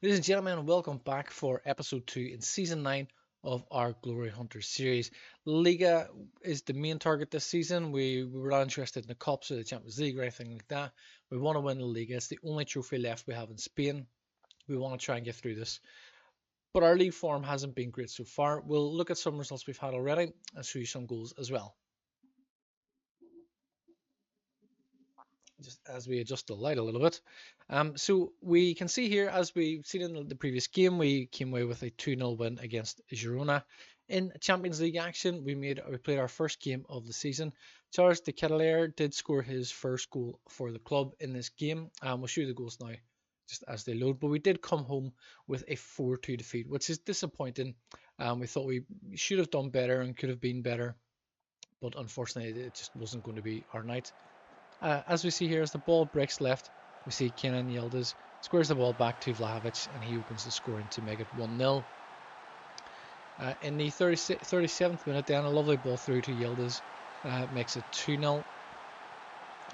Ladies and gentlemen, welcome back for episode 2 in season 9 of our Glory Hunter series. Liga is the main target this season. We were not interested in the Cups or the Champions League or anything like that. We want to win the Liga. It's the only trophy left we have in Spain. We want to try and get through this. But our league form hasn't been great so far. We'll look at some results we've had already and show you some goals as well. Just as we adjust the light a little bit. So we can see here, as we've seen in the previous game, we came away with a 2-0 win against Girona. In Champions League action, we played our first game of the season. Charles de Ketelaere did score his first goal for the club in this game. We'll show you the goals now just as they load. But we did come home with a 4-2 defeat, which is disappointing. We thought we should have done better and could have been better. But unfortunately, it just wasn't going to be our night. As we see here, as the ball breaks left, we see Kenan Yildiz squares the ball back to Vlahovic, and he opens the scoring to make it 1-0. In the 37th minute, then a lovely ball through to Yildiz makes it 2-0.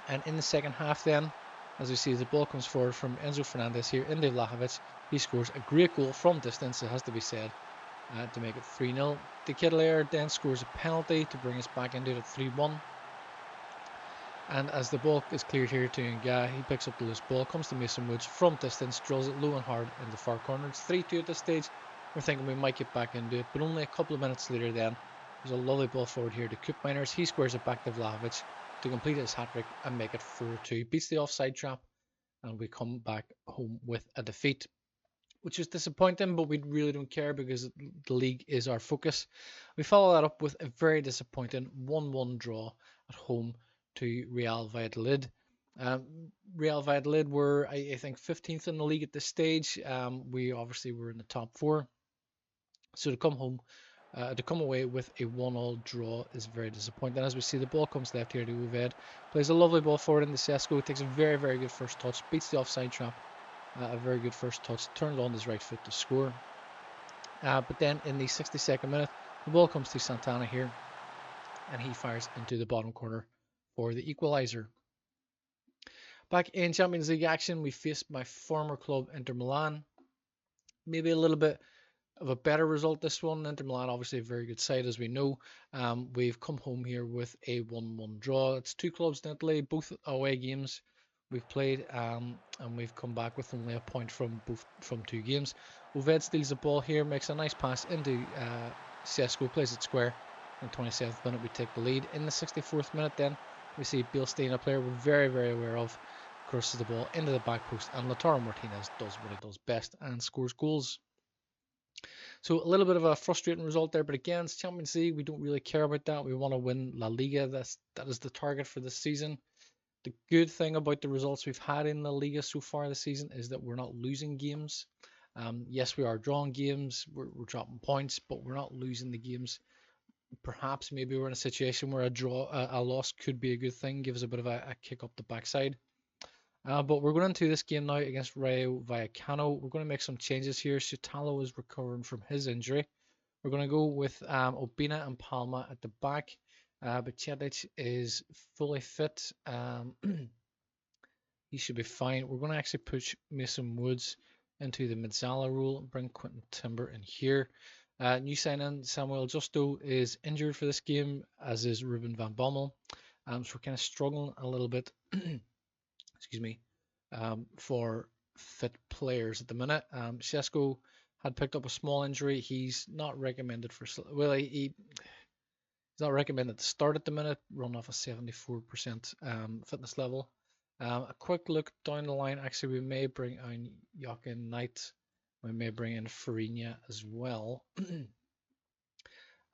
And in the second half, then, as we see, the ball comes forward from Enzo Fernandez here into Vlahovic. He scores a great goal from distance, it has to be said, to make it 3-0. De Ketelaere then scores a penalty to bring us back into it at 3-1. And as the ball is cleared here to Nga, he picks up the loose ball, comes to Mason Woods from distance, drills it low and hard in the far corner. It's 3-2 at this stage. We're thinking we might get back into it, but only a couple of minutes later then, there's a lovely ball forward here to Coupe Miners. He squares it back to Vlahovic to complete his hat-trick and make it 4-2. Beats the offside trap, and we come back home with a defeat, which is disappointing, but we really don't care because the league is our focus. We follow that up with a very disappointing 1-1 draw at home to Real Valladolid. Real Valladolid were, I think, 15th in the league at this stage. We obviously were in the top 4. So to come away with a 1-1 draw is very disappointing. As we see, the ball comes left here to Uved. Plays a lovely ball forward into Sesko. Takes a very, very good first touch. Beats the offside trap. A very good first touch. Turned on his right foot to score. But then in the 62nd minute, the ball comes to Santana here. And he fires into the bottom corner for the equaliser. Back in Champions League action, we faced my former club, Inter Milan. Maybe a little bit of a better result this one. Inter Milan, obviously a very good side, as we know. We've come home here with a 1-1 draw. It's two clubs in Italy, both away games we've played, and we've come back with only a point from two games. Uved steals the ball here, makes a nice pass into Sesko, plays it square. In the 27th minute, we take the lead. In the 64th minute, then, we see Bilstein, a player we're very, very aware of, crosses the ball into the back post, and Lautaro Martinez does what he does best and scores goals. So a little bit of a frustrating result there, but again, it's Champions League. We don't really care about that. We want to win La Liga. That is the target for this season. The good thing about the results we've had in La Liga so far this season is that we're not losing games. Yes, we are drawing games. We're dropping points, but we're not losing the games. Perhaps maybe we're in a situation where a loss could be a good thing, give us a bit of a kick up the backside. But we're going into this game now against Rayo Vallecano. We're going to make some changes here. Sutalo is recovering from his injury. We're going to go with Obina and Palma at the back. But Cetic is fully fit. He should be fine. We're going to actually push Mason Woods into the Mezzala role and bring Quentin Timber in here. New signing Samuel Justo is injured for this game, as is Ruben van Bommel. So we're kind of struggling a little bit, excuse me, for fit players at the minute. Sesko had picked up a small injury. He's not recommended for, well, he's not recommended to start at the minute, run off a 74% fitness level. A quick look down the line, actually we may bring on Jochen Knight. We may bring in Farina as well.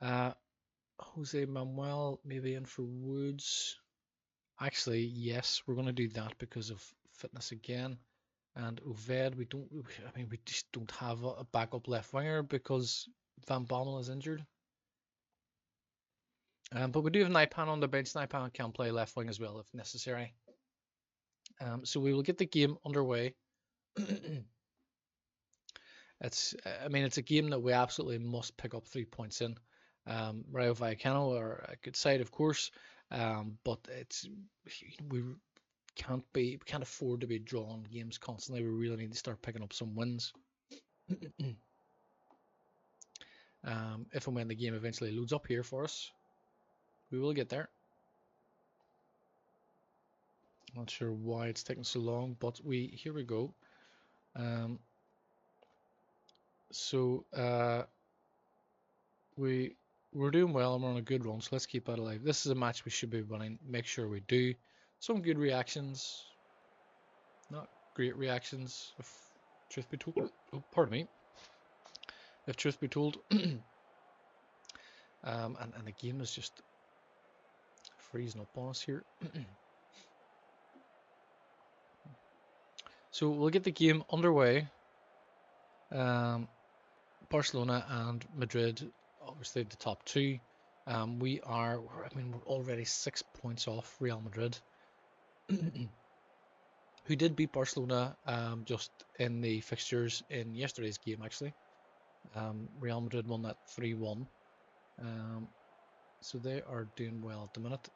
Jose Manuel maybe in for Woods. Actually, yes, we're going to do that because of fitness again. And Uved, we just don't have a backup left winger because Van Bommel is injured. But we do have Naipan on the bench. Naipan can play left wing as well if necessary. So we will get the game underway. It's a game that we absolutely must pick up 3 points in. Rayo Vallecano are a good side, of course, but we can't afford to be drawing games constantly. We really need to start picking up some wins. If and when the game eventually loads up here for us, we will get there. Not sure why it's taking so long, but here we go. We're doing well and we're on a good run, so let's keep that alive. This is a match we should be winning. Make sure we do. Some good reactions. Not great reactions, if truth be told. Oh, pardon me. If truth be told. And the game is just freezing up on us here. So we'll get the game underway. Barcelona and Madrid, obviously the top two. We're already 6 points off Real Madrid, who did beat Barcelona just in the fixtures in yesterday's game, actually. Real Madrid won that 3-1. So they are doing well at the minute.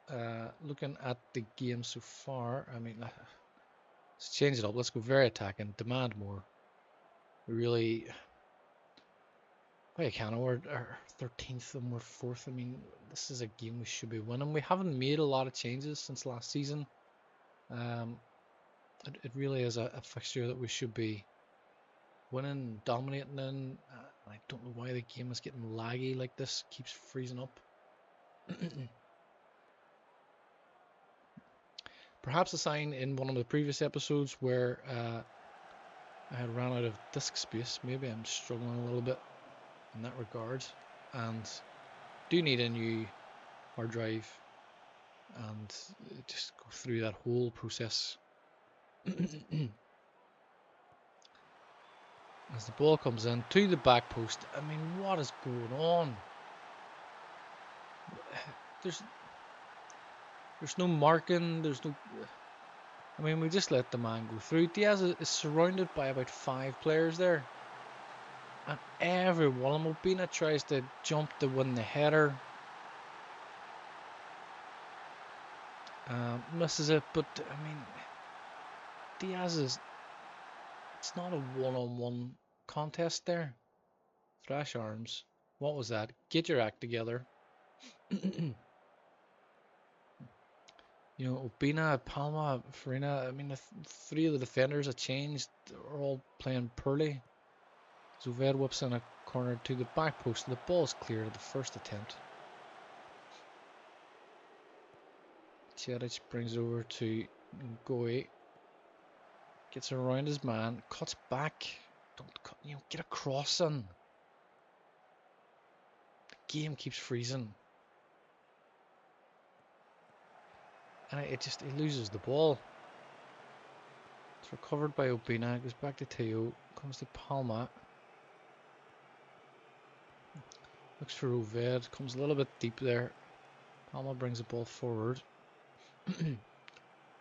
Looking at the game so far, let's change it up. Let's go very attacking, demand more. Really, Vallecano are 13th and we're 4th. This is a game we should be winning. We haven't made a lot of changes since last season. It really is a fixture that we should be winning, dominating in. I don't know why the game is getting laggy like this, keeps freezing up. Perhaps a sign in one of the previous episodes where I had ran out of disk space. Maybe I'm struggling a little bit in that regard, and do need a new hard drive and just go through that whole process. As the ball comes in to the back post, what is going on? There's no marking, there's no... we just let the man go through. Diaz is surrounded by about 5 players there. And every one of them, Obina tries to jump to win the header. Misses it, but Diaz is... It's not a one-on-one contest there. Thrash arms. What was that? Get your act together. Obina, Palma, Farina, the 3 of the defenders have changed. They're all playing poorly. Zuved whips in a corner to the back post. The ball's cleared at the first attempt. Cheric brings it over to Ngoe. Gets around his man. Cuts back. Don't cut, get a cross in. The game keeps freezing. And he loses the ball. It's recovered by Obina. Goes back to Teo. Comes to Palma. Looks for Oved. Comes a little bit deep there. Palma brings the ball forward.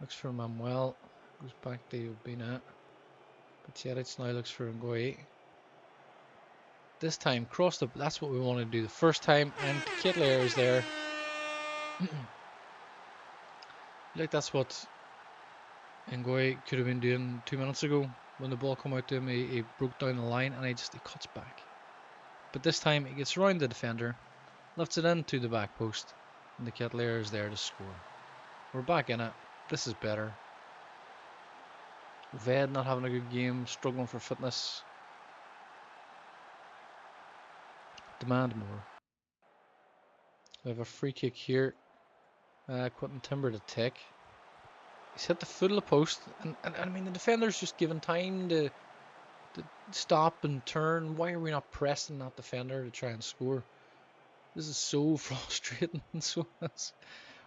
Looks for Manuel. Goes back to Obina. Cheric now looks for Ngoe. This time, cross the... That's what we want to do the first time. And Kettler is there. That's what Ngoe could have been doing 2 minutes ago. When the ball came out to him, he broke down the line and he cuts back. But this time he gets around the defender, lifts it into the back post, and the Kettler is there to score. We're back in it. This is better. Ved not having a good game, struggling for fitness. Demand more. We have a free kick here. Quentin Timber to take. He's hit the foot of the post, and the defender's just given time to stop and turn. Why are we not pressing that defender to try and score? This is so frustrating. So we're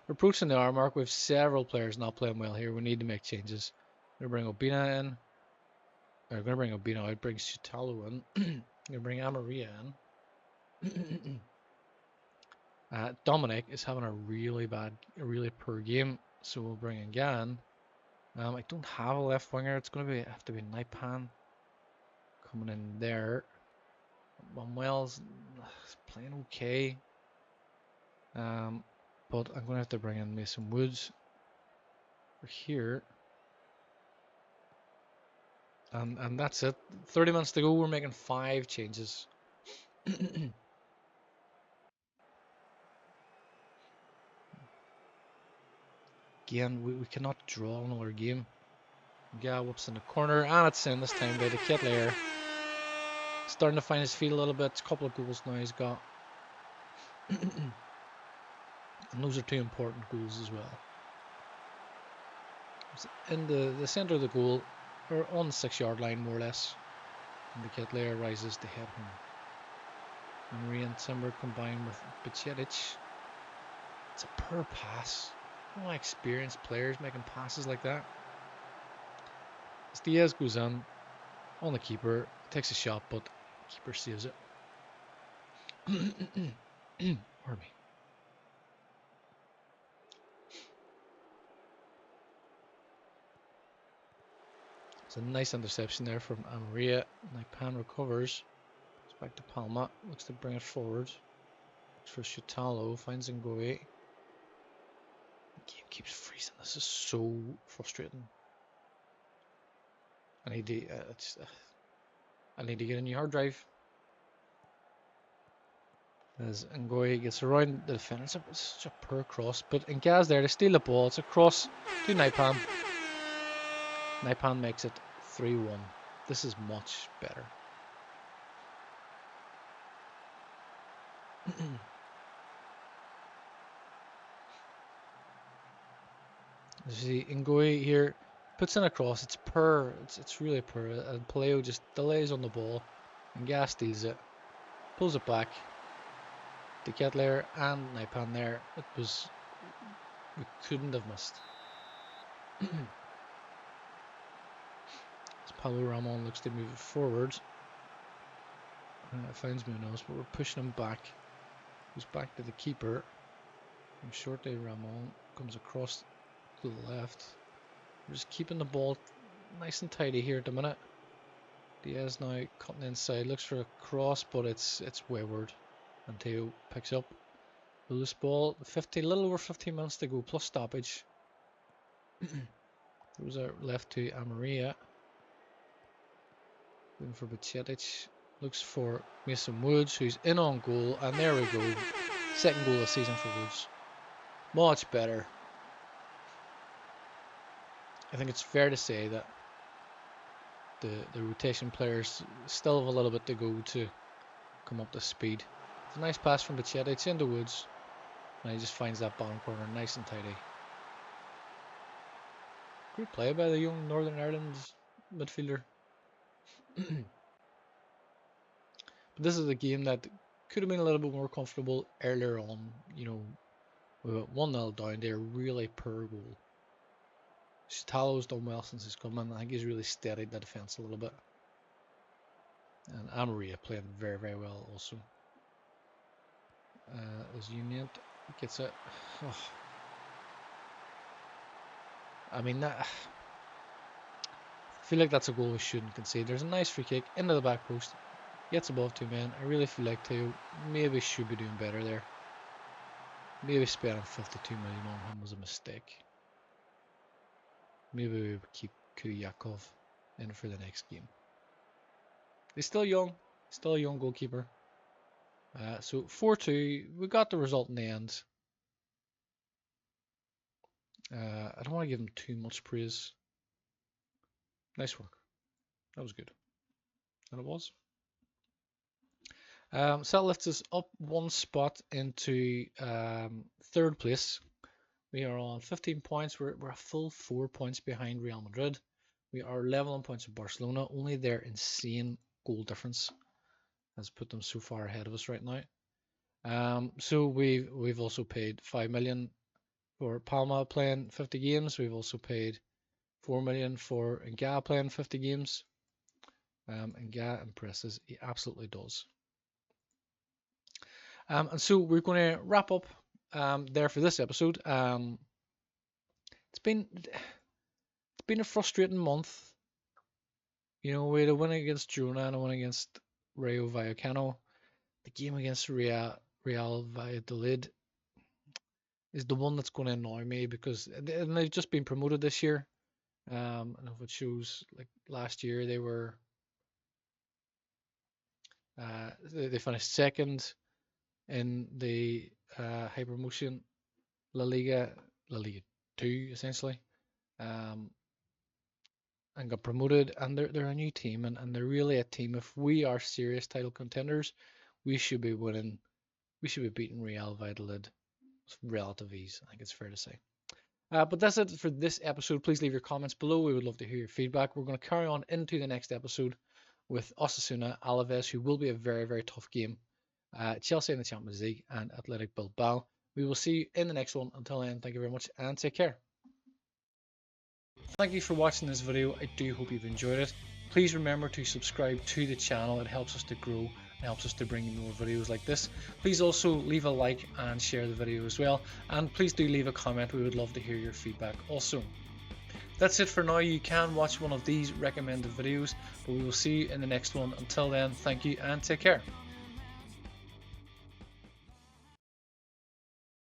approaching the hour mark. We have several players not playing well here. We need to make changes. We're going to bring Obina in. We're going to bring Obina out. Bring Sutalo in. We're going to bring Amaria in. Dominic is having a really poor game, so we'll bring in Gan. I don't have a left winger. It's going to have to be Naipan coming in there. Manuel's playing okay, but I'm going to have to bring in Mason Woods. We're here. And that's it. 30 minutes to go. We're making 5 changes. Again, we cannot draw another game. Yeah, whoops in the corner, and it's in this time by the Kitlayer. Starting to find his feet a little bit. A couple of goals now he's got. And those are 2 important goals as well. In the centre of the goal, or on the 6-yard line more or less. And the Kitlayer rises to head home. And Marie and Timber combined with Bacietic. It's a poor pass. No experienced players making passes like that. As Diaz goes in on the keeper, takes a shot, but the keeper saves it. Pardon me. It's a nice interception there from Amaria. Naipan recovers. It's back to Palma. Looks to bring it forward. Looks for Shutalo. Finds Ngoe. The game keeps freezing. This is so frustrating. I need to get a new hard drive. As Ngoe gets around the defense, it's such a poor cross. But Ngaz there to steal the ball. It's a cross to Naipan. Naipan makes it 3-1. This is much better. You see Ngoe here puts in a cross. It's poor. It's really poor. And Paleo just delays on the ball. And Gas steals it. Pulls it back. The Ketler and Naipan there. We couldn't have missed. As Pablo Ramon looks to move it forward. Finds Munoz, but we're pushing him back. He's back to the keeper. And shortly Ramon comes across to the left. We're just keeping the ball nice and tidy here at the minute. Diaz now cutting inside, looks for a cross, but it's wayward. And Teo picks up the loose ball. A little over 15 minutes to go, plus stoppage. Those are left to Amaria. Looking for Bacietic. Looks for Mason Woods, who's in on goal, and there we go. Second goal of the season for Woods. Much better. I think it's fair to say that the rotation players still have a little bit to go to come up to speed. It's a nice pass from Bacietic into Woods, and he just finds that bottom corner nice and tidy. Great play by the young Northern Ireland midfielder. But this is a game that could have been a little bit more comfortable earlier on. You know, we were 1-0 down there, really poor goal. Shitalo's done well since he's come in. I think he's really steadied the defence a little bit. And Amaria playing very, very well also. As Union gets it. Oh. I mean, I feel like that's a goal we shouldn't concede. There's a nice free kick into the back post. Gets above 2 men. I really feel like Teo maybe should be doing better there. Maybe spending 52 million on him was a mistake. Maybe we would keep Kuryakov in for the next game. He's still young. Still a young goalkeeper. So 4-2. We got the result in the end. I don't want to give him too much praise. Nice work. That was good. And it was. So that lifts us up 1 spot into 3rd place. We are on 15 points. We're a full 4 points behind Real Madrid. We are level on points with Barcelona. Only their insane goal difference has put them so far ahead of us right now. So we've also paid 5 million for Palma playing 50 games. We've also paid 4 million for Nga playing 50 games. Nga impresses. He absolutely does. And so we're going to wrap up there for this episode. It's been a frustrating month. You know, we had a win against Girona and a win against Rayo Vallecano. The game against Real Valladolid is the one that's going to annoy me because they've just been promoted this year. And if it shows, like last year, they were they finished second in the high promotion La Liga 2 essentially, and got promoted. And they're a new team, and they're really a team. If we are serious title contenders, we should be winning. We should be beating Real Valladolid with relative ease. I think it's fair to say. But that's it for this episode. Please leave your comments below. We would love to hear your feedback. We're going to carry on into the next episode with Osasuna Alaves, who will be a very, very tough game. Chelsea in the Champions League and Athletic Bilbao. We will see you in the next one. Until then, thank you very much and take care. Thank you for watching this video. I do hope you've enjoyed it. Please remember to subscribe to the channel. It helps us to grow. It helps us to bring you more videos like this. Please also leave a like and share the video as well. And please do leave a comment. We would love to hear your feedback also. That's it for now. You can watch one of these recommended videos, but we will see you in the next one. Until then, thank you and take care.